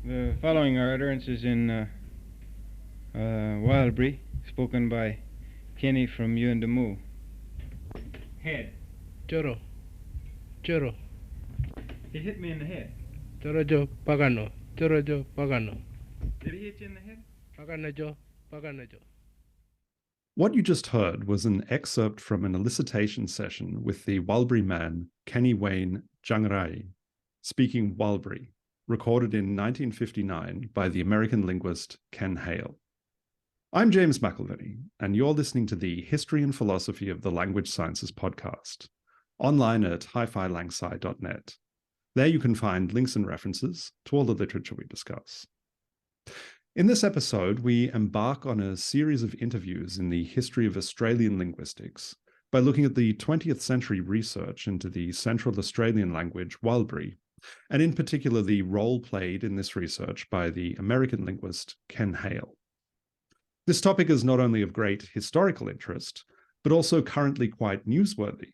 The following are utterances in Wildbury, spoken by Kenny from Uradhi. Head. Choro, choro, He hit me in the head. choro pagano, choro pagano, Did he hit you in the head? pagano jo. What you just heard was an excerpt from an elicitation session with the Wildbury man, Kenny Wayne Jangrai, speaking Wildbury, recorded in 1959 by the American linguist Ken Hale. I'm James McElveny, and you're listening to the History and Philosophy of the Language Sciences podcast, online at hi-fi-langsci.net. There you can find links and references to all the literature we discuss. In this episode, we embark on a series of interviews in the history of Australian linguistics by looking at the 20th century research into the Central Australian language Wildbury, and in particular the role played in this research by the American linguist Ken Hale. This topic is not only of great historical interest, but also currently quite newsworthy.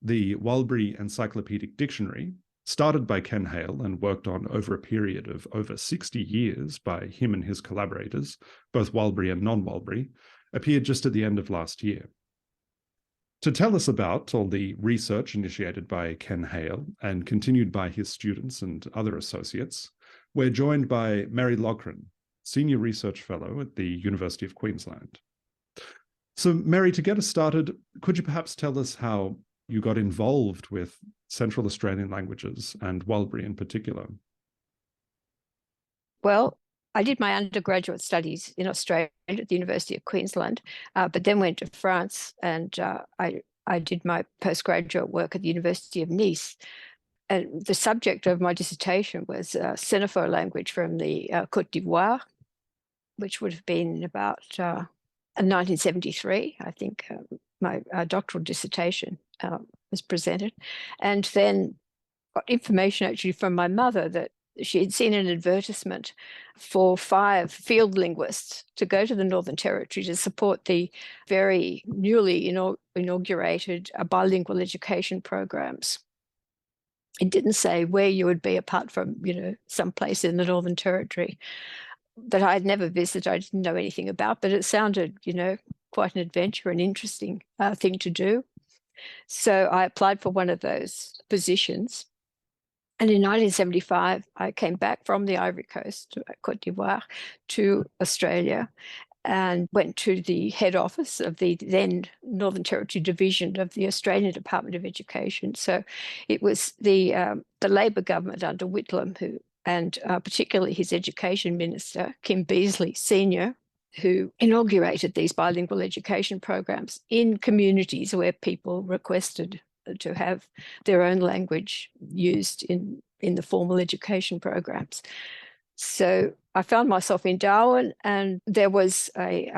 The Wildbury Encyclopedic Dictionary, started by Ken Hale and worked on over a period of over 60 years by him and his collaborators, both Wildbury and non-Wildbury, appeared just at the end of last year. To tell us about all the research initiated by Ken Hale and continued by his students and other associates, we're joined by Mary Laughren, Senior Research Fellow at the University of Queensland. So, Mary, to get us started, could you perhaps tell us how you got involved with Central Australian languages and Wildbury in particular? Well, I did my undergraduate studies in Australia at the University of Queensland, but then went to France and I did my postgraduate work at the University of Nice. And the subject of my dissertation was Senefoe language from the Côte d'Ivoire, which would have been about 1973, I think. My doctoral dissertation was presented, and then got information actually from my mother that she had seen an advertisement for 5 field linguists to go to the Northern Territory to support the very newly inaugurated bilingual education programs. It didn't say where you would be apart from, some place in the Northern Territory that I'd never visited, I didn't know anything about, but it sounded, quite an adventure, an interesting thing to do. So I applied for one of those positions. And in 1975, I came back from the Ivory Coast, Côte d'Ivoire, to Australia and went to the head office of the then Northern Territory Division of the Australian Department of Education. So it was the Labor government under Whitlam and particularly his education minister, Kim Beazley Senior, who inaugurated these bilingual education programs in communities where people requested to have their own language used in the formal education programs. So I found myself in Darwin, and there was a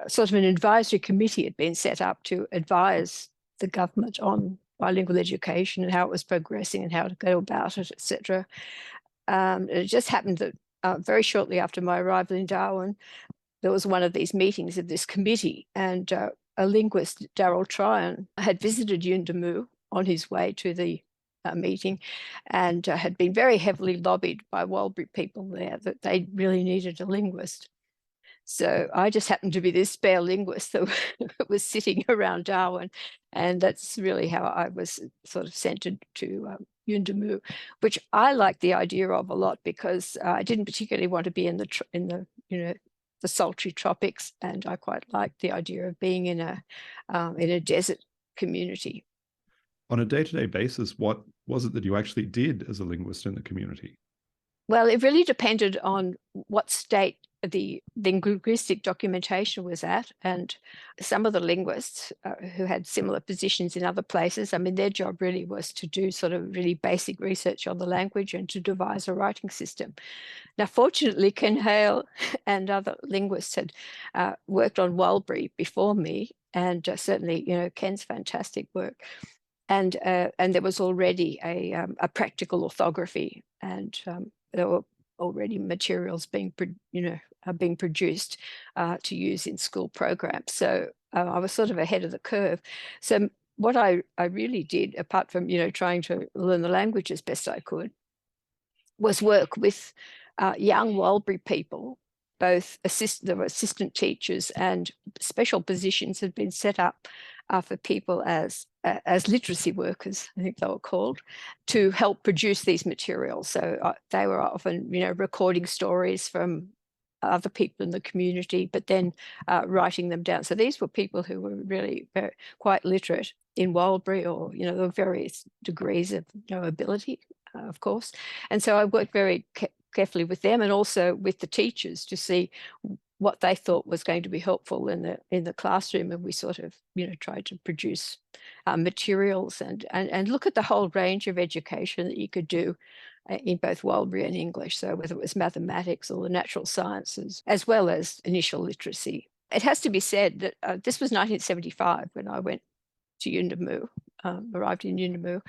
sort of an advisory committee had been set up to advise the government on bilingual education and how it was progressing and how to go about it, etc. It just happened that very shortly after my arrival in Darwin, there was one of these meetings of this committee, and a linguist, Darryl Tryon, had visited Yuendamu on his way to the meeting and had been very heavily lobbied by Wildbury people there that they really needed a linguist. So I just happened to be this spare linguist that was sitting around Darwin, and that's really how I was sort of sent to Yuendamu, which I like the idea of a lot because I didn't particularly want to be in the the sultry tropics, and I quite liked the idea of being in a desert community. On a day-to-day basis, what was it that you actually did as a linguist in the community? Well, it really depended on what state the linguistic documentation was at, and some of the linguists who had similar positions in other places, I mean, their job really was to do sort of really basic research on the language and to devise a writing system. Now, fortunately, Ken Hale and other linguists had worked on Wildbury before me, and certainly, Ken's fantastic work. And there was already a practical orthography, and there were already materials being produced to use in school programs. So I was sort of ahead of the curve. So what I really did, apart from trying to learn the language as best I could, was work with young Walbury people, both there were assistant teachers and special positions had been set up for people as literacy workers, I think they were called, to help produce these materials. So they were often, recording stories from other people in the community, but then writing them down. So these were people who were really quite literate in Walbury, or, there were various degrees of ability, of course. And so I worked very carefully with them and also with the teachers to see what they thought was going to be helpful in the classroom, and we sort of tried to produce materials and look at the whole range of education that you could do in both Walbury and English. So whether it was mathematics or the natural sciences, as well as initial literacy. It has to be said that this was 1975 when I went to Yuendamu, arrived in Yuendamu.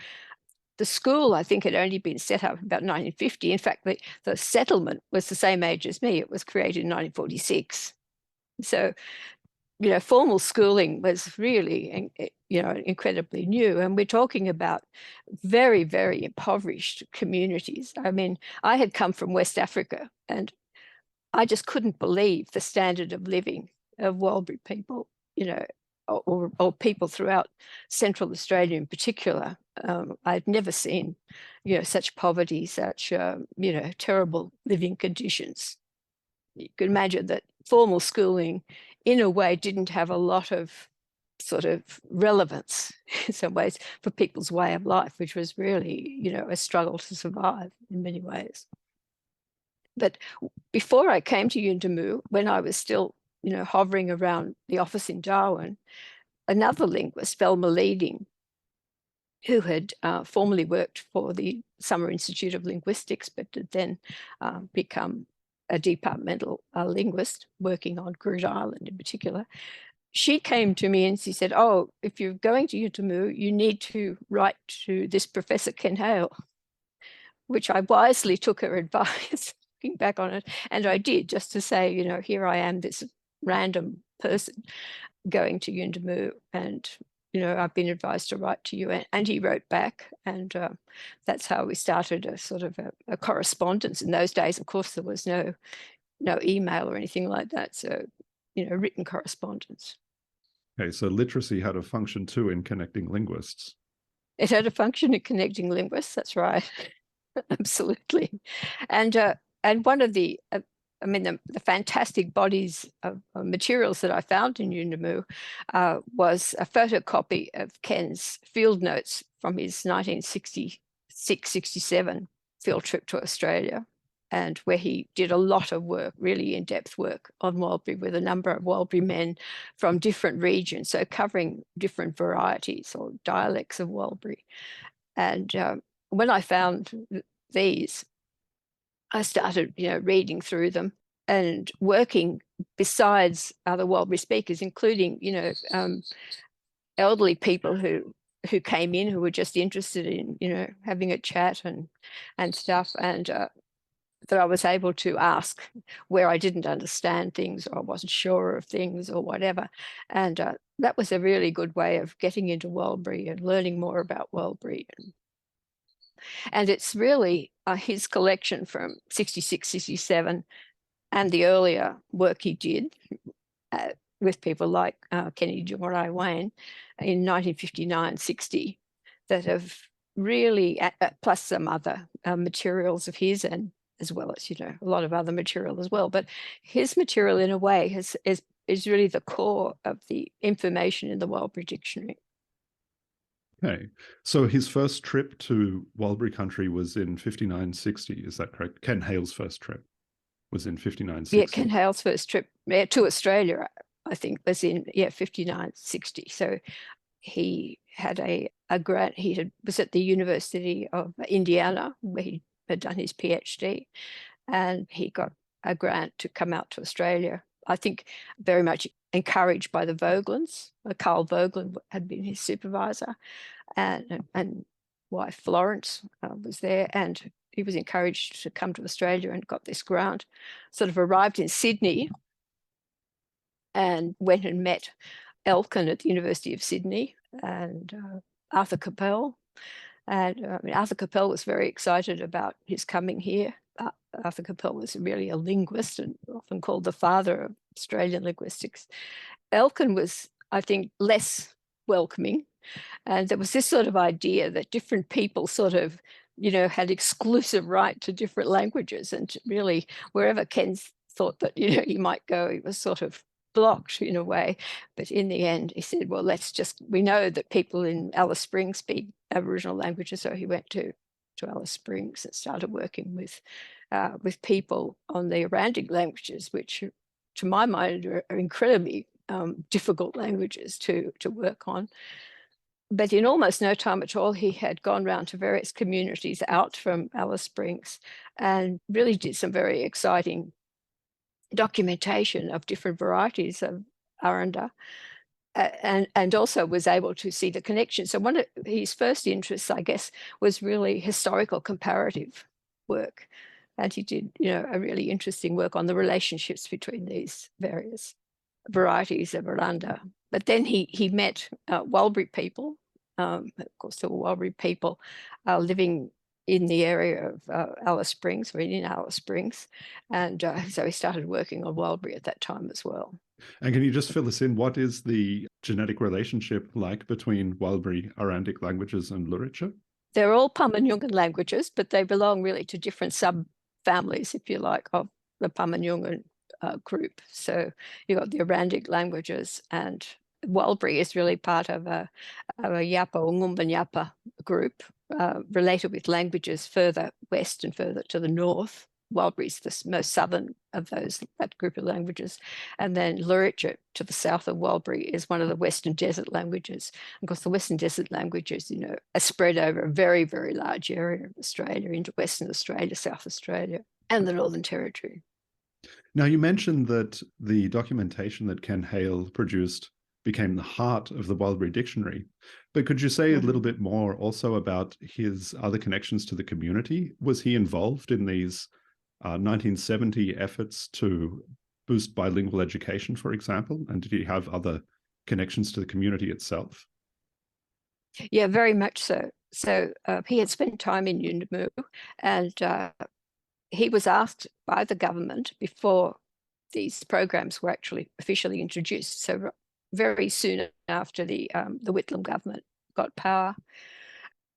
The school, I think, had only been set up about 1950. In fact, the settlement was the same age as me. It was created in 1946. So, formal schooling was really, incredibly new. And we're talking about very, very impoverished communities. I mean, I had come from West Africa, and I just couldn't believe the standard of living of Walbury people, or people throughout Central Australia in particular. I'd never seen, such poverty, such, terrible living conditions. You could imagine that formal schooling, in a way, didn't have a lot of sort of relevance in some ways for people's way of life, which was really, a struggle to survive in many ways. But before I came to Yuendamu, when I was still, hovering around the office in Darwin, another linguist, Velma Leading, who had formerly worked for the Summer Institute of Linguistics, but had then become a departmental linguist working on Groote Eylandt in particular. She came to me and she said, "Oh, if you're going to Yuendamu, you need to write to this Professor Ken Hale," which I wisely took her advice, looking back on it, and I did, just to say, here I am, this random person going to Yuendamu, and I've been advised to write to you. And he wrote back, and that's how we started a sort of a correspondence. In those days, of course, there was no email or anything like that, so written correspondence. Okay, so literacy had a function too in connecting linguists. It had a function in connecting linguists, that's right. Absolutely. And one of the the fantastic bodies of materials that I found in Yuendamu was a photocopy of Ken's field notes from his 1966-67 field trip to Australia, and where he did a lot of work, really in-depth work on Walbury with a number of Walbury men from different regions, so covering different varieties or dialects of Walbury. And when I found these, I started, reading through them and working besides other Walbury speakers, including, elderly people who came in who were just interested in, having a chat and stuff, and that I was able to ask where I didn't understand things or I wasn't sure of things or whatever. And that was a really good way of getting into Walbury and learning more about Walbury. And it's really his collection from 66, 67 and the earlier work he did with people like Kenny Wayne in 1959-60 that have really, plus some other materials of his, and as well as, a lot of other material as well. But his material, in a way, is really the core of the information in the Walbury Dictionary. Okay, so his first trip to Walbury country was in 59-60, is that correct? Ken Hale's first trip was in 59-60. Yeah, Ken Hale's first trip to Australia, I think, was in 59-60. So he had a grant. He was at the University of Indiana, where he had done his PhD, and he got a grant to come out to Australia. I think very much encouraged by the Vogelins. Carl Vogelin had been his supervisor, and wife Florence was there, and he was encouraged to come to Australia and got this grant. Sort of arrived in Sydney and went and met Elkin at the University of Sydney and Arthur Capell. And Arthur Capell was very excited about his coming here. Arthur Capell was really a linguist and often called the father of Australian linguistics. Elkin was, I think, less welcoming. And there was this sort of idea that different people sort of, had exclusive right to different languages. And really, wherever Ken thought that, he might go, he was sort of blocked in a way. But in the end, he said, well, we know that people in Alice Springs speak Aboriginal languages. So he went to Alice Springs and started working with people on the Arandic languages, which to my mind are incredibly difficult languages to work on. But in almost no time at all, he had gone around to various communities out from Alice Springs and really did some very exciting documentation of different varieties of Aranda, and also was able to see the connection. So one of his first interests, I guess, was really historical comparative work. And he did, a really interesting work on the relationships between these various varieties of Aranda. But then he met Walbury people. Of course, there were Walbury people living in the area of Alice Springs, or in Alice Springs. And so he started working on Walbury at that time as well. And can you just fill us in? What is the genetic relationship like between Walbury Arandic languages and literature? They're all Paman-Yungan languages, but they belong really to different subfamilies, if you like, of the Paman-Yungan group. So you've got the Arandic languages, and Walbury is really part of a Yapa or Ngumban Yapa group related with languages further west and further to the north. Walbury is the most southern of that group of languages. And then Luritja to the south of Walbury is one of the Western Desert languages. Of course, the Western Desert languages, are spread over a very, very large area of Australia, into Western Australia, South Australia, and the Northern Territory. Now, you mentioned that the documentation that Ken Hale produced became the heart of the Walbury Dictionary. But could you say a little bit more also about his other connections to the community? Was he involved in these 1970 efforts to boost bilingual education, for example? And did he have other connections to the community itself? Yeah, very much so. So he had spent time in Yuendamu, and he was asked by the government before these programs were actually officially introduced. So very soon after the Whitlam government got power,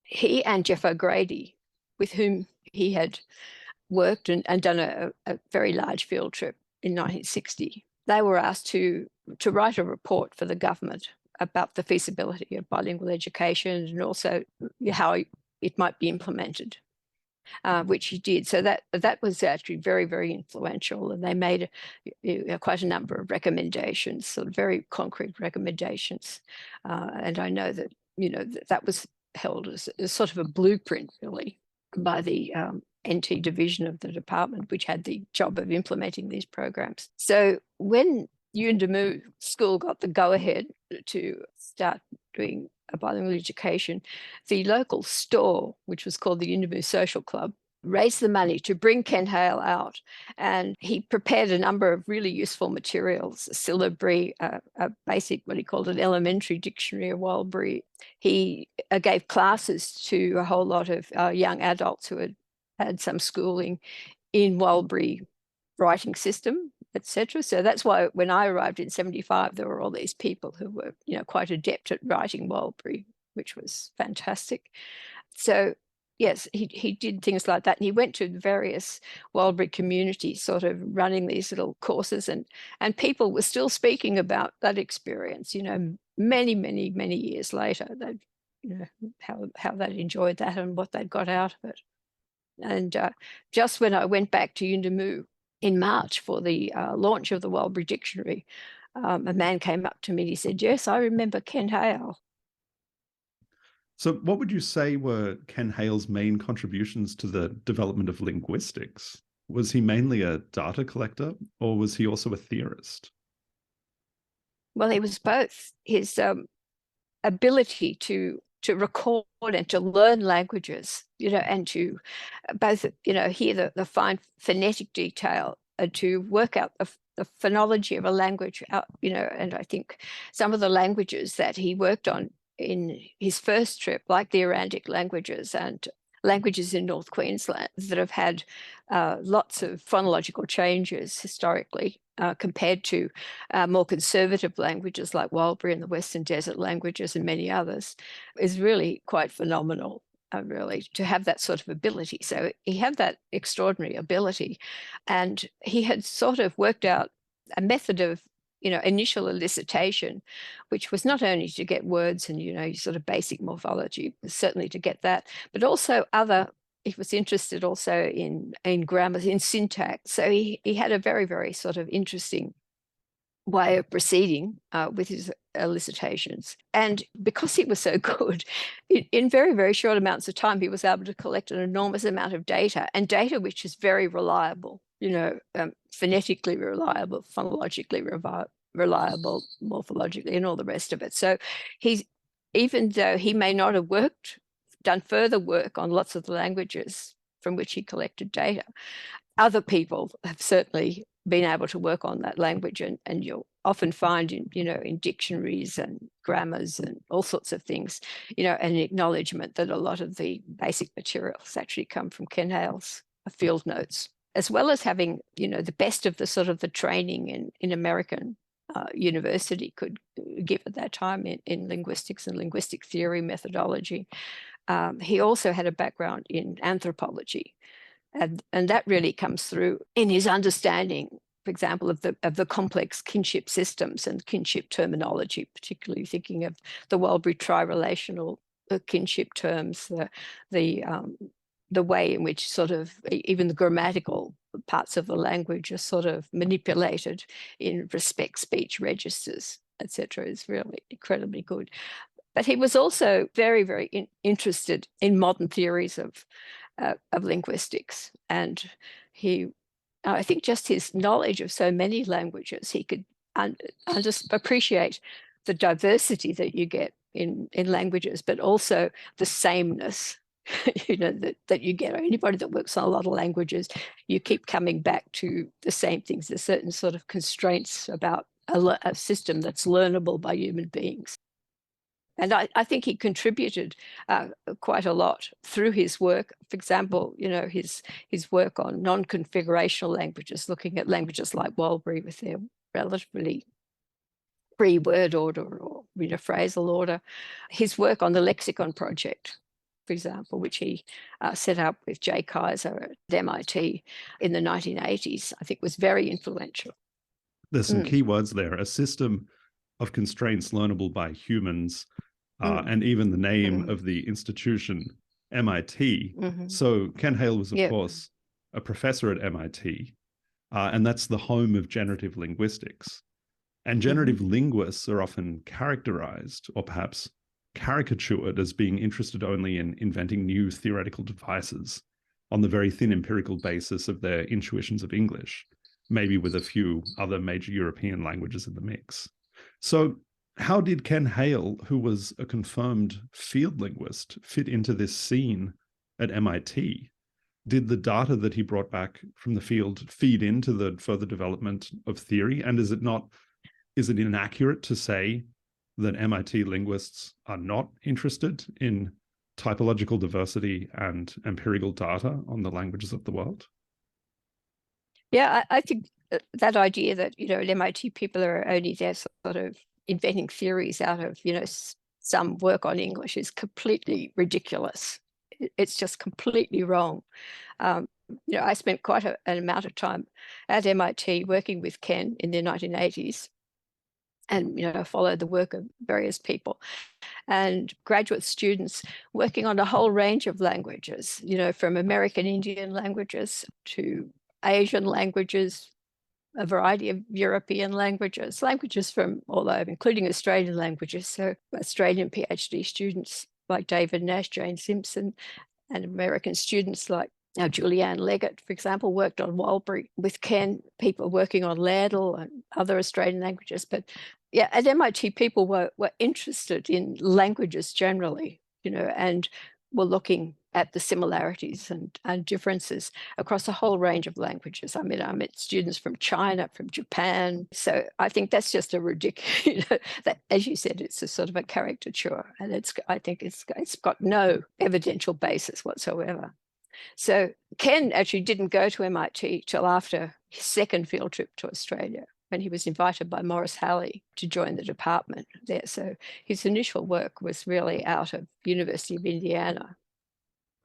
he and Jeff O'Grady, with whom he had worked and done a very large field trip in 1960, they were asked to write a report for the government about the feasibility of bilingual education and also how it might be implemented, which he did. So that was actually very, very influential, and they made quite a number of recommendations, sort of very concrete recommendations. And I know that that was held as sort of a blueprint, really, by the NT division of the department, which had the job of implementing these programs. So when Yuendamu School got the go-ahead to start doing a bilingual education, the local store, which was called the Yuendamu Social Club, raised the money to bring Ken Hale out. And he prepared a number of really useful materials, a syllabary, a basic, what he called an elementary dictionary of Walbury. He gave classes to a whole lot of young adults who had some schooling in Walbury writing system, etc. So that's why when I arrived in 75, there were all these people who were, quite adept at writing Walbury, which was fantastic. So yes, he did things like that. And he went to various Walbury communities, sort of running these little courses, and people were still speaking about that experience, many, many, many years later. They, how they'd enjoyed that and what they'd got out of it. And just when I went back to Yuendamu in March for the launch of the Walbury Dictionary, a man came up to me and he said, "Yes, I remember Ken Hale." So what would you say were Ken Hale's main contributions to the development of linguistics? Was he mainly a data collector, or was he also a theorist? Well, he was both. His ability to record and to learn languages, and to both, hear the fine phonetic detail and to work out the phonology of a language, and I think some of the languages that he worked on in his first trip, like the Arandic languages and languages in North Queensland that have had lots of phonological changes historically compared to more conservative languages like Walbri and the Western Desert languages and many others, is really quite phenomenal, really, to have that sort of ability. So he had that extraordinary ability, and he had sort of worked out a method of initial elicitation, which was not only to get words and, sort of basic morphology, certainly to get that, but also he was interested also in grammar, in syntax. So he had a very, very sort of interesting way of proceeding with his elicitations. And because he was so good, in very, very short amounts of time, he was able to collect an enormous amount of data, and data which is very reliable, phonetically reliable, phonologically reliable, morphologically, and all the rest of it. So even though he may not have done further work on lots of the languages from which he collected data, other people have certainly been able to work on that language, and you'll often find in dictionaries and grammars and all sorts of things, an acknowledgement that a lot of the basic materials actually come from Ken Hale's field notes, as well as having the best of the sort of the training in American university could give at that time in linguistics and linguistic theory methodology. He also had a background in anthropology, and that really comes through in his understanding, for example, of the complex kinship systems and kinship terminology, particularly thinking of the Walbri tri-relational kinship terms, the way in which sort of even the grammatical parts of the language are sort of manipulated in respect speech registers, etc., is really incredibly good. But he was also very, very interested in modern theories of linguistics, and I think just his knowledge of so many languages, he could appreciate the diversity that you get in languages, but also the sameness that you get. Anybody that works on a lot of languages, you keep coming back to the same things. There's certain sort of constraints about a system that's learnable by human beings. And I think he contributed quite a lot through his work. For example, his work on non-configurational languages, looking at languages like Walbri with their relatively free word order or phrasal order. His work on the lexicon project, for example, which he set up with Jay Kaiser at MIT in the 1980s, I think was very influential. There's some key words there: a system of constraints learnable by humans. And even the name of the institution, MIT. So Ken Hale was, of course, a professor at MIT, and that's the home of generative linguistics. And generative linguists are often characterized, or perhaps caricatured, as being interested only in inventing new theoretical devices on the very thin empirical basis of their intuitions of English, maybe with a few other major European languages in the mix. So how did Ken Hale, who was a confirmed field linguist, fit into this scene at MIT? Did the data that he brought back from the field feed into the further development of theory? And is it inaccurate to say that MIT linguists are not interested in typological diversity and empirical data on the languages of the world? Yeah, I think that idea that, MIT people are only there sort of inventing theories out of, some work on English is completely ridiculous. It's just completely wrong. I spent quite an amount of time at MIT working with Ken in the 1980s, and followed the work of various people and graduate students working on a whole range of languages, from American Indian languages to Asian languages, a variety of European languages from all over, including Australian languages. So Australian PhD students like David Nash, Jane Simpson, and American students like Julianne Leggett, for example, worked on Walbri with Ken, people working on Ladle and other Australian languages. But yeah, at MIT, people were interested in languages generally, and were looking at the similarities and differences across a whole range of languages. I met students from China, from Japan. So I think that's just a ridiculous, that, as you said, it's a sort of a caricature, and I think it's got no evidential basis whatsoever. So Ken actually didn't go to MIT till after his second field trip to Australia, when he was invited by Maurice Halley to join the department there. So his initial work was really out of University of Indiana.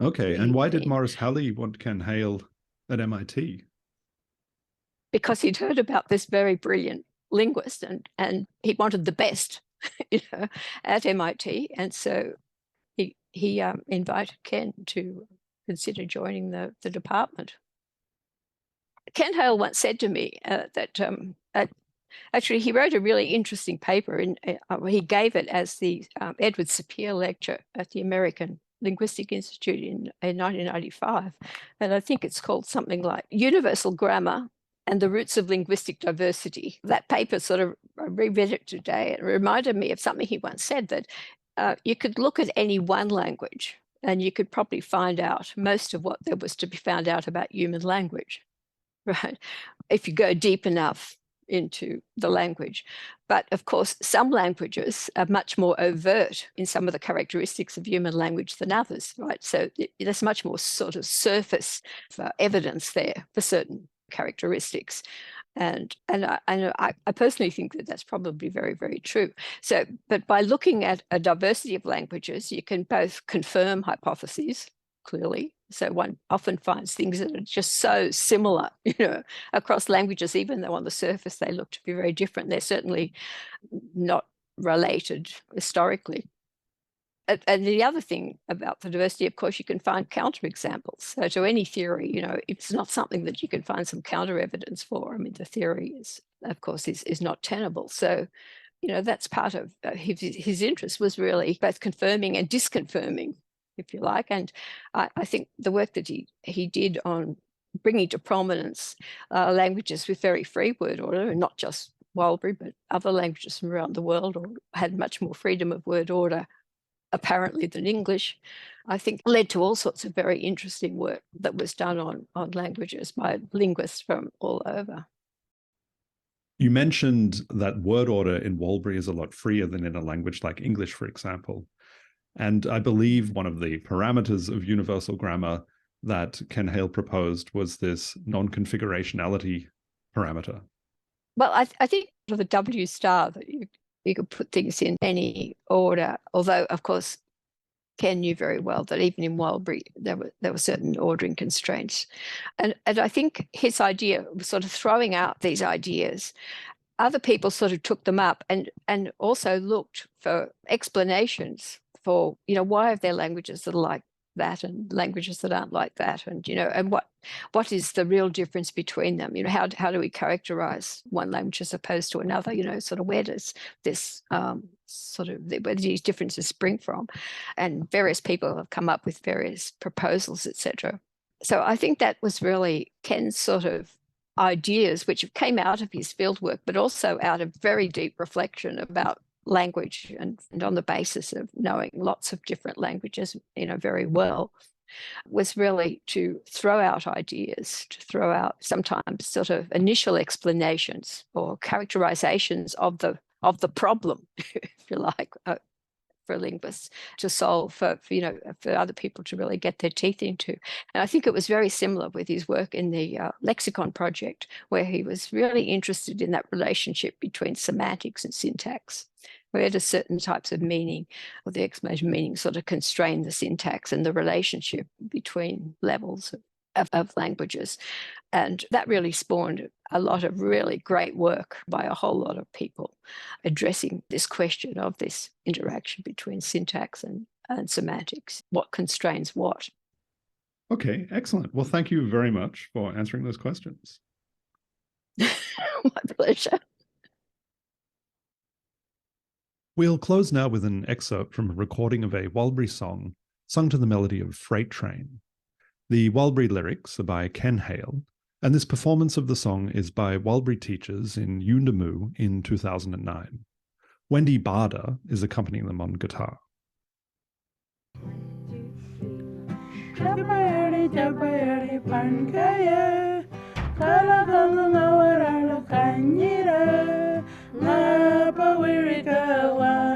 Okay, and why did Maurice Halley want Ken Hale at MIT? Because he'd heard about this very brilliant linguist, and he wanted the best, at MIT. And so he invited Ken to consider joining the department. Ken Hale once said to me that actually he wrote a really interesting paper, and he gave it as the Edward Sapir lecture at the American Linguistic Institute in 1995. And I think it's called something like Universal Grammar and the Roots of Linguistic Diversity. That paper sort of, I reread it today. It reminded me of something he once said, that you could look at any one language and you could probably find out most of what there was to be found out about human language, right? If you go deep enough into the language. But of course, some languages are much more overt in some of the characteristics of human language than others, right? So there's much more sort of surface evidence there for certain characteristics. And I personally think that that's probably very, very true. So, but by looking at a diversity of languages, you can both confirm hypotheses, clearly. So one often finds things that are just so similar, across languages, even though on the surface they look to be very different. They're certainly not related historically. And the other thing about the diversity, of course, you can find counterexamples. So to any theory, it's not something that you can find some counter evidence for. I mean, the theory is, of course, is not tenable. So, that's part of his interest, was really both confirming and disconfirming, if you like. And I think the work that he did on bringing to prominence languages with very free word order, and not just Walbury, but other languages from around the world, or had much more freedom of word order, apparently, than English, I think led to all sorts of very interesting work that was done on languages by linguists from all over. You mentioned that word order in Walbury is a lot freer than in a language like English, for example. And I believe one of the parameters of universal grammar that Ken Hale proposed was this non-configurationality parameter. Well, I think for the W star, that you could put things in any order, although, of course, Ken knew very well that even in Walbury, there were certain ordering constraints. And I think his idea was sort of throwing out these ideas. Other people sort of took them up and also looked for explanations for, why are there languages that are like that and languages that aren't like that, and and what is the real difference between them? How do we characterize one language as opposed to another? Sort of where does this where do these differences spring from? And various people have come up with various proposals, etc. So I think that was really Ken's sort of ideas, which came out of his fieldwork, but also out of very deep reflection about language, and on the basis of knowing lots of different languages, very well, was really to throw out ideas, to throw out sometimes sort of initial explanations or characterizations of the problem, if you like, for linguists to solve, for other people to really get their teeth into. And I think it was very similar with his work in the lexicon project, where he was really interested in that relationship between semantics and syntax. Where do certain types of meaning, or the explanation meaning, sort of constrain the syntax and the relationship between levels of languages? And that really spawned a lot of really great work by a whole lot of people addressing this question of this interaction between syntax and semantics. What constrains what? Okay, excellent. Well, thank you very much for answering those questions. My pleasure. We'll close now with an excerpt from a recording of a Walbury song sung to the melody of Freight Train. The Walbury lyrics are by Ken Hale, and this performance of the song is by Walbury teachers in Yuendamu in 2009. Wendy Barder is accompanying them on guitar. Ngapa wirikawa